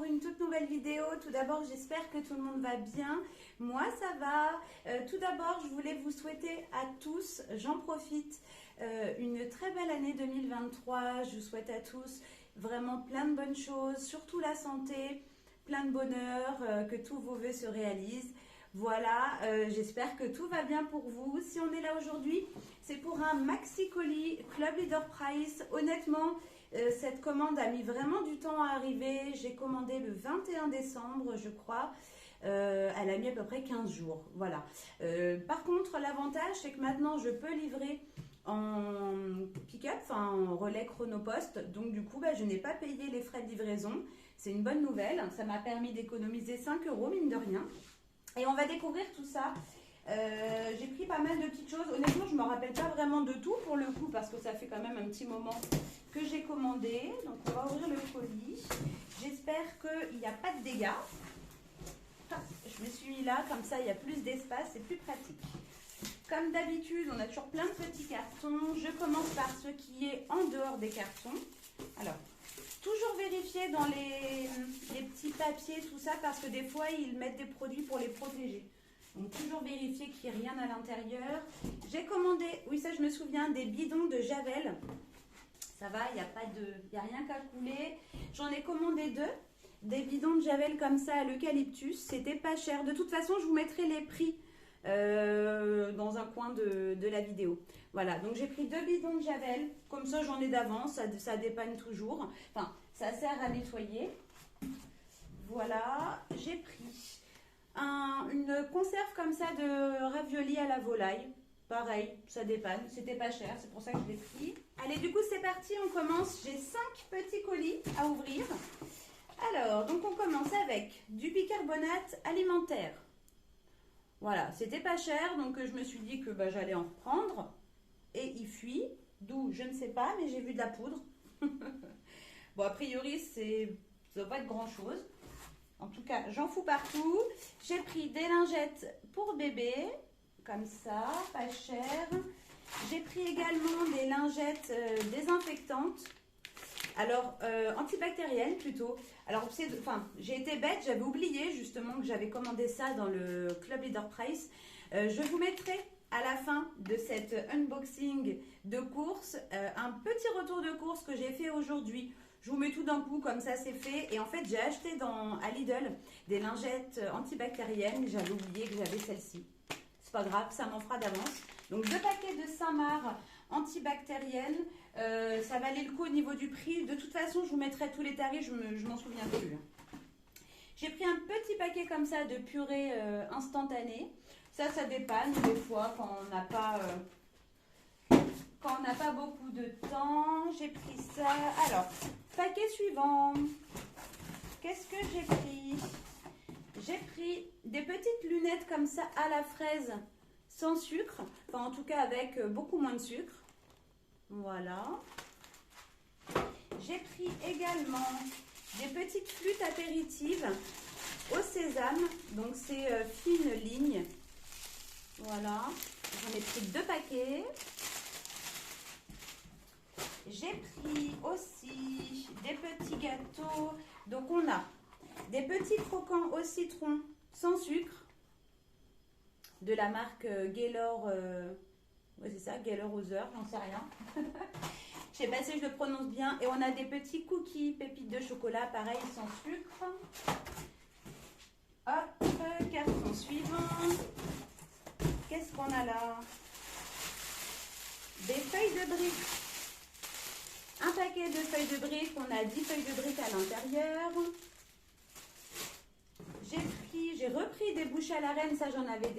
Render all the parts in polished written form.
une toute nouvelle vidéo. Tout d'abord, j'espère que tout le monde va bien. Moi, ça va. Tout d'abord, je voulais vous souhaiter à tous, j'en profite, une très belle année 2023. Je vous souhaite à tous vraiment plein de bonnes choses, surtout la santé, plein de bonheur, que tous vos vœux se réalisent. Voilà, j'espère que tout va bien pour vous. Si on est là aujourd'hui, c'est pour un maxi colis Club Leader Price. Honnêtement, cette commande a mis vraiment du temps à arriver. J'ai commandé le 21 décembre, je crois. Elle a mis à peu près 15 jours. Voilà. Par contre, l'avantage, c'est que maintenant, je peux livrer en pick-up, enfin en relais chronopost. Donc, du coup, je n'ai pas payé les frais de livraison. C'est une bonne nouvelle. Ça m'a permis d'économiser 5 €, mine de rien. Et on va découvrir tout ça. J'ai pris pas mal de petites choses. Honnêtement, je ne me rappelle pas vraiment de tout pour le coup, parce que ça fait quand même un petit moment que j'ai commandé. Donc, on va ouvrir le colis. J'espère qu'il n'y a pas de dégâts. Je me suis mis là, comme ça, il y a plus d'espace, c'est plus pratique. Comme d'habitude, on a toujours plein de petits cartons. Je commence par ce qui est en dehors des cartons. Alors, toujours vérifier dans les petits papiers, tout ça, parce que des fois, ils mettent des produits pour les protéger. Donc, toujours vérifier qu'il n'y ait rien à l'intérieur. J'ai commandé, oui, ça, je me souviens, des bidons de Javel. Ça va, il n'y a rien qu'à couler. J'en ai commandé 2. Des bidons de Javel comme ça à l'eucalyptus. C'était pas cher. De toute façon, je vous mettrai les prix dans un coin de la vidéo. Voilà, donc j'ai pris 2 bidons de Javel. Comme ça, j'en ai d'avance. Ça dépanne toujours. Enfin, ça sert à nettoyer. Voilà, j'ai pris une conserve comme ça de raviolis à la volaille. Pareil, ça dépanne. C'était pas cher, c'est pour ça que je l'ai pris. Allez, du coup, c'est parti. On commence. J'ai 5 petits colis à ouvrir. Alors, donc on commence avec du bicarbonate alimentaire. Voilà, c'était pas cher, donc je me suis dit que j'allais en reprendre. Et il fuit, d'où je ne sais pas, mais j'ai vu de la poudre. Bon, a priori, ça ne doit pas être grand-chose. En tout cas, j'en fous partout. J'ai pris des lingettes pour bébé, comme ça, pas cher. J'ai pris également des lingettes désinfectantes. Alors, antibactérienne plutôt. Alors, j'ai été bête, j'avais oublié justement que j'avais commandé ça dans le Club Leader Price. Je vous mettrai à la fin de cet unboxing de course un petit retour de course que j'ai fait aujourd'hui. Je vous mets tout d'un coup, comme ça c'est fait. Et en fait, j'ai acheté à Lidl des lingettes antibactériennes. J'avais oublié que j'avais celle-ci. C'est pas grave, ça m'en fera d'avance. Donc, 2 paquets de Saint-Marc antibactérienne, ça valait le coup au niveau du prix. De toute façon, je vous mettrai tous les tarifs, je m'en souviens plus. J'ai pris un petit paquet comme ça de purée instantanée. Ça dépanne des fois quand on n'a pas beaucoup de temps. J'ai pris ça. Alors, paquet suivant. Qu'est-ce que j'ai pris? J'ai pris des petites lunettes comme ça à la fraise, sans sucre, enfin en tout cas avec beaucoup moins de sucre. Voilà. J'ai pris également des petites flûtes apéritives au sésame, donc c'est fine ligne. Voilà. J'en ai pris 2 paquets. J'ai pris aussi des petits gâteaux. Donc on a des petits croquants au citron sans sucre, de la marque Gaylor, ouais, c'est ça, Gaylor Other, j'en sais rien. Je sais pas si je le prononce bien. Et on a des petits cookies pépites de chocolat, pareil, sans sucre. Hop, carton suivant. Qu'est-ce qu'on a là? Des feuilles de briques. Un paquet de feuilles de briques. On a 10 feuilles de briques à l'intérieur. J'ai repris des bouchées à la reine, ça j'en avais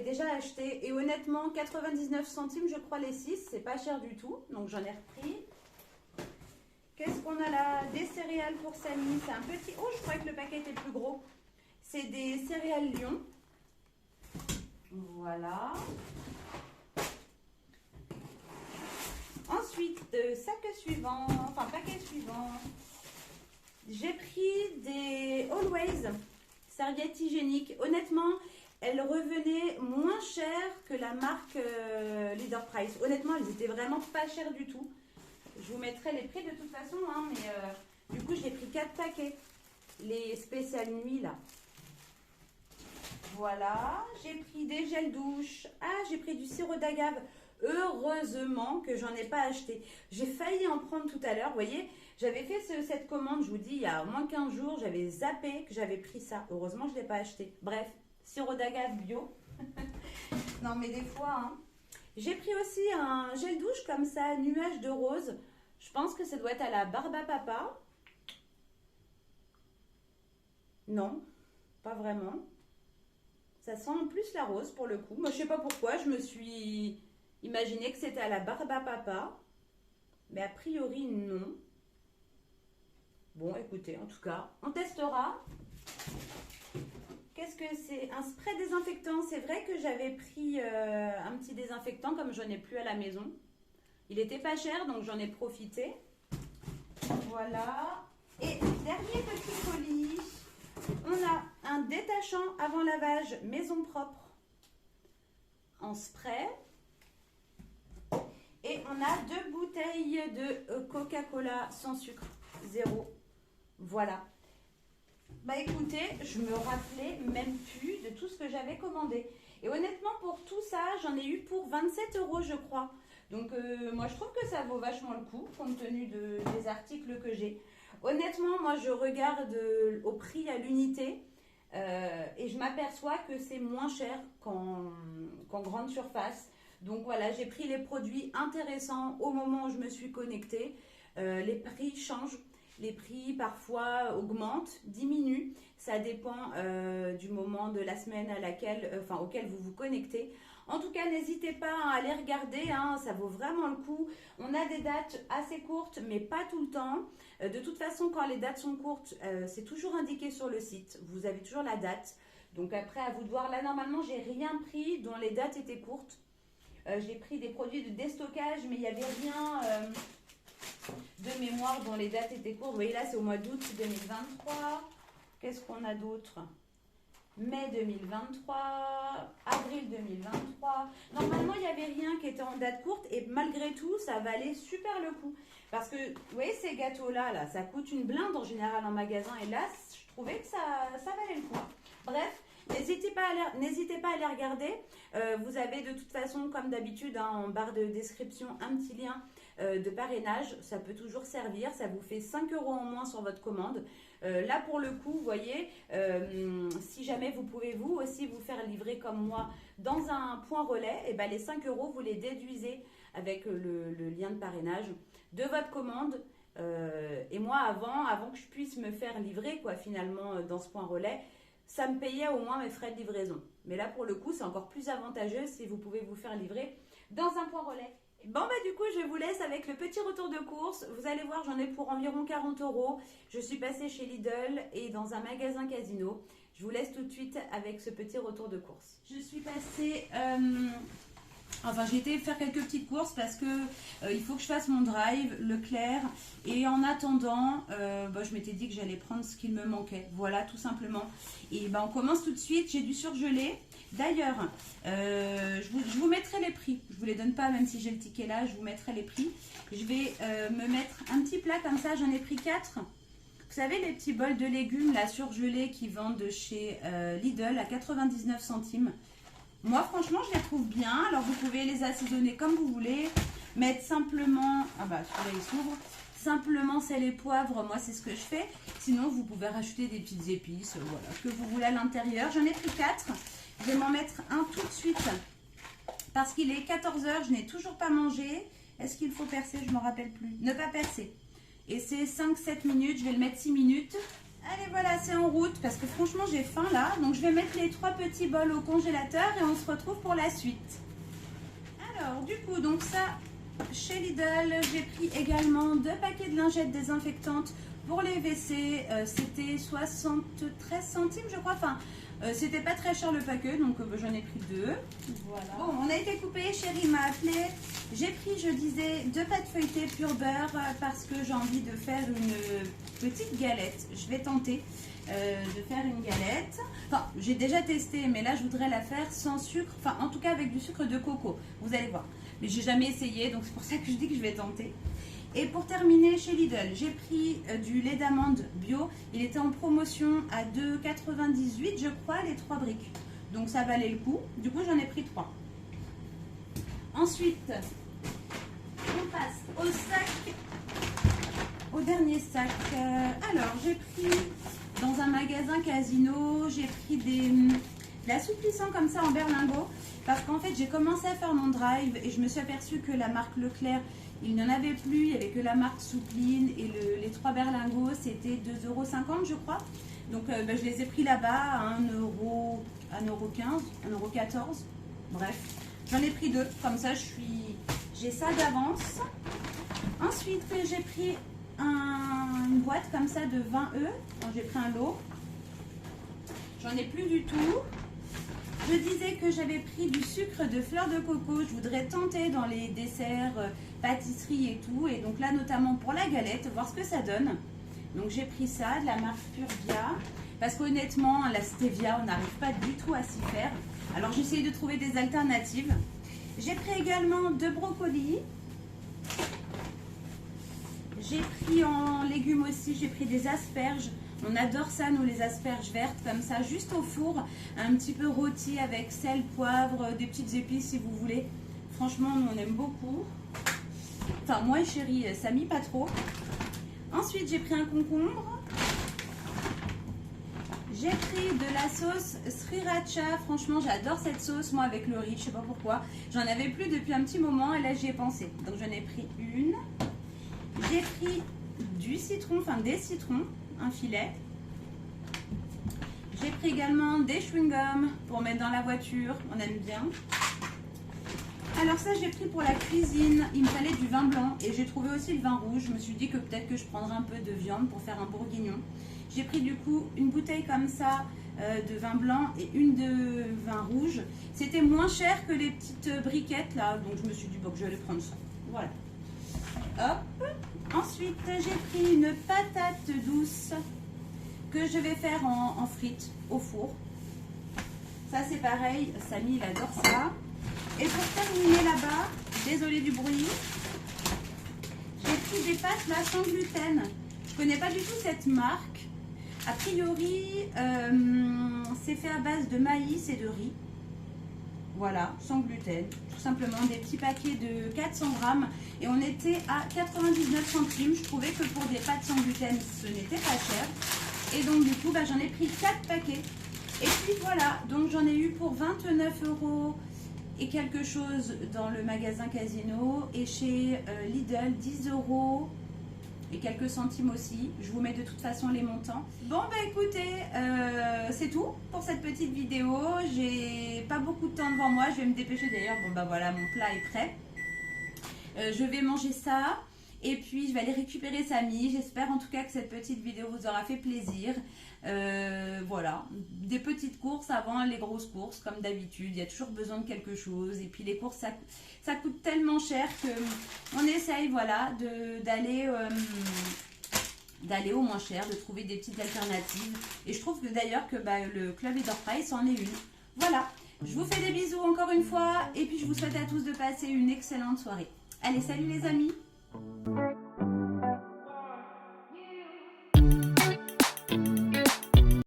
déjà acheté. Et honnêtement, 99 centimes, je crois, les 6, c'est pas cher du tout. Donc j'en ai repris. Qu'est-ce qu'on a là? Des céréales pour Samy. C'est un petit... Oh, je croyais que le paquet était plus gros. C'est des céréales Lion. Voilà. Ensuite, paquet suivant. J'ai pris des Always serviettes hygiéniques. Honnêtement, elles revenaient moins chères que la marque Leader Price. Honnêtement, elles étaient vraiment pas chères du tout. Je vous mettrai les prix de toute façon, hein, mais Du coup, j'ai pris 4 paquets. Les spéciales nuit, là. Voilà. J'ai pris des gels douche. Ah, j'ai pris du sirop d'agave. Heureusement que j'en ai pas acheté. J'ai failli en prendre tout à l'heure. Vous voyez, j'avais fait cette commande, je vous dis, il y a au moins 15 jours. J'avais zappé que j'avais pris ça. Heureusement, je ne l'ai pas acheté. Bref, sirop d'agave bio. Non, mais des fois, hein. J'ai pris aussi un gel douche comme ça, nuage de rose. Je pense que ça doit être à la barbe à papa. Non, pas vraiment. Ça sent en plus la rose pour le coup. Moi, je sais pas pourquoi, je me suis imaginé que c'était à la barbe à papa. Mais a priori, non. Bon, écoutez, en tout cas, on testera. Qu'est-ce que c'est? Un spray désinfectant. C'est vrai que j'avais pris un petit désinfectant comme j'en ai plus à la maison. Il était pas cher, donc j'en ai profité. Voilà. Et dernier petit colis. On a un détachant avant lavage maison propre en spray. Et on a 2 bouteilles de Coca-Cola sans sucre, 0. Voilà. Bah écoutez, je me rappelais même plus de tout ce que j'avais commandé. Et honnêtement, pour tout ça, j'en ai eu pour 27 € je crois. Donc moi je trouve que ça vaut vachement le coup, compte tenu des articles que j'ai. Honnêtement, moi je regarde au prix à l'unité et je m'aperçois que c'est moins cher qu'en grande surface. Donc voilà, j'ai pris les produits intéressants au moment où je me suis connectée. Les prix changent. Les prix parfois augmentent, diminuent. Ça dépend du moment de la semaine auquel vous vous connectez. En tout cas, n'hésitez pas à aller regarder, hein, ça vaut vraiment le coup. On a des dates assez courtes, mais pas tout le temps. De toute façon, quand les dates sont courtes, c'est toujours indiqué sur le site. Vous avez toujours la date. Donc après, à vous de voir. Là, normalement, j'ai rien pris dont les dates étaient courtes. J'ai pris des produits de déstockage, mais il n'y avait rien de mémoire dont les dates étaient courtes. Vous voyez là, c'est au mois d'août 2023. Qu'est-ce qu'on a d'autre? Mai 2023, avril 2023. Normalement, il n'y avait rien qui était en date courte et malgré tout, ça valait super le coup. Parce que, vous voyez, ces gâteaux-là, là, ça coûte une blinde en général en magasin. Et là, je trouvais que ça valait le coup. Bref, n'hésitez pas à les regarder. Vous avez de toute façon, comme d'habitude, hein, en barre de description, un petit lien de parrainage. Ça peut toujours servir. Ça vous fait 5 € en moins sur votre commande. Là, pour le coup, vous voyez, si jamais vous pouvez vous aussi vous faire livrer comme moi dans un point relais, et ben les 5 €, vous les déduisez avec le lien de parrainage de votre commande. Et moi, avant que je puisse me faire livrer, quoi, finalement, dans ce point relais, ça me payait au moins mes frais de livraison. Mais là, pour le coup, c'est encore plus avantageux si vous pouvez vous faire livrer dans un point relais. Bon, bah du coup, je vous laisse avec le petit retour de course. Vous allez voir, j'en ai pour environ 40 €. Je suis passée chez Lidl et dans un magasin Casino. Je vous laisse tout de suite avec ce petit retour de course. Je suis passée... j'ai été faire quelques petites courses parce que il faut que je fasse mon drive, Leclerc. Et en attendant, je m'étais dit que j'allais prendre ce qu'il me manquait. Voilà, tout simplement. Et on commence tout de suite. J'ai du surgelé. D'ailleurs, je vous mettrai les prix. Je ne vous les donne pas, même si j'ai le ticket là. Je vous mettrai les prix. Je vais me mettre un petit plat comme ça. J'en ai pris 4. Vous savez, les petits bols de légumes là, surgelés qui vendent de chez Lidl à 99 centimes. Moi, franchement, je les trouve bien. Alors, vous pouvez les assaisonner comme vous voulez. Mettre simplement... Ah bah, celui-là, il s'ouvre. Simplement sel et poivre, moi, c'est ce que je fais. Sinon, vous pouvez rajouter des petites épices, voilà, que vous voulez à l'intérieur. J'en ai pris 4. Je vais m'en mettre un tout de suite. Parce qu'il est 14 h, je n'ai toujours pas mangé. Est-ce qu'il faut percer? Je ne me rappelle plus. Ne pas percer. Et c'est 5-7 minutes. Je vais le mettre 6 minutes. Allez, voilà, c'est en route parce que franchement, j'ai faim là. Donc, je vais mettre les 3 petits bols au congélateur et on se retrouve pour la suite. Alors, du coup, donc ça, chez Lidl, j'ai pris également 2 paquets de lingettes désinfectantes pour les WC. C'était 73 centimes, je crois. Enfin, c'était pas très cher le paquet, donc j'en ai pris 2. Voilà. Bon, on a été coupé. Chérie m'a appelé. J'ai pris, je disais, 2 pâtes feuilletées pur beurre parce que j'ai envie de faire une petite galette. Je vais tenter. de faire une galette. Enfin, j'ai déjà testé, mais là je voudrais la faire sans sucre, enfin en tout cas avec du sucre de coco, vous allez voir. Mais j'ai jamais essayé, donc c'est pour ça que je dis que je vais tenter. Et pour terminer, chez Lidl, j'ai pris du lait d'amande bio. Il était en promotion à 2,98 je crois, les 3 briques. Donc ça valait le coup. Du coup, j'en ai pris 3. Ensuite, on passe au sac, au dernier sac. Alors, j'ai pris dans un magasin Casino, j'ai pris de l'assouplissant comme ça en berlingot. Parce qu'en fait, j'ai commencé à faire mon drive et je me suis aperçue que la marque Leclerc, il n'y en avait plus, il n'y avait que la marque Soupline et les 3 berlingots, c'était 2,50 € je crois. Donc je les ai pris là-bas à 1,15 €, 1,14 €, bref. J'en ai pris 2, comme ça j'ai ça d'avance. Ensuite, j'ai pris une boîte comme ça de 20 œufs. J'ai pris un lot. J'en ai plus du tout. Je disais que j'avais pris du sucre de fleur de coco. Je voudrais tenter dans les desserts, pâtisserie et tout. Et donc là, notamment pour la galette, voir ce que ça donne. Donc j'ai pris ça, de la marque Purvia. Parce qu'honnêtement, la stevia, on n'arrive pas du tout à s'y faire. Alors j'essaye de trouver des alternatives. J'ai pris également 2 brocolis. J'ai pris en légumes aussi, j'ai pris des asperges. On adore ça, nous, les asperges vertes, comme ça, juste au four, un petit peu rôti avec sel, poivre, des petites épices si vous voulez. Franchement, nous, on aime beaucoup. Enfin, moi et chérie, ça mis pas trop. Ensuite, j'ai pris un concombre. J'ai pris de la sauce sriracha. Franchement, j'adore cette sauce, moi, avec le riz, je sais pas pourquoi. J'en avais plus depuis un petit moment et là, j'y ai pensé. Donc, j'en ai pris une. J'ai pris du citron, enfin des citrons, un filet. J'ai pris également des chewing-gums pour mettre dans la voiture, on aime bien. Alors ça, j'ai pris pour la cuisine, il me fallait du vin blanc et j'ai trouvé aussi le vin rouge. Je me suis dit que peut-être que je prendrais un peu de viande pour faire un bourguignon. J'ai pris du coup une bouteille comme ça de vin blanc et une de vin rouge. C'était moins cher que les petites briquettes là, donc je me suis dit bon, que j'allais prendre ça. Voilà. Hop. Ensuite, j'ai pris une patate douce que je vais faire en frites au four. Ça, c'est pareil. Samy, il adore ça. Et pour terminer là-bas, désolé du bruit, j'ai pris des pâtes là sans gluten. Je connais pas du tout cette marque. A priori, c'est fait à base de maïs et de riz. Voilà, sans gluten, tout simplement des petits paquets de 400 grammes et on était à 99 centimes. Je trouvais que pour des pâtes sans gluten, ce n'était pas cher. Et donc du coup, j'en ai pris 4 paquets. Et puis voilà, donc j'en ai eu pour 29 € et quelque chose dans le magasin Casino et chez Lidl 10 € et quelques centimes aussi. Je vous mets de toute façon les montants. Bon écoutez, c'est tout pour cette petite vidéo. J'ai pas beaucoup de temps devant moi, je vais me dépêcher d'ailleurs. Bon voilà, mon plat est prêt. Je vais manger ça et puis je vais aller récupérer Samy. J'espère en tout cas que cette petite vidéo vous aura fait plaisir. Voilà, des petites courses avant les grosses courses comme d'habitude. Il y a toujours besoin de quelque chose et puis les courses ça coûte tellement cher que on essaye voilà d'aller au moins cher, de trouver des petites alternatives. Et je trouve que d'ailleurs que le Club Leader Price en est une. Voilà, je vous fais des bisous encore une fois et puis je vous souhaite à tous de passer une excellente soirée. Allez, salut les amis!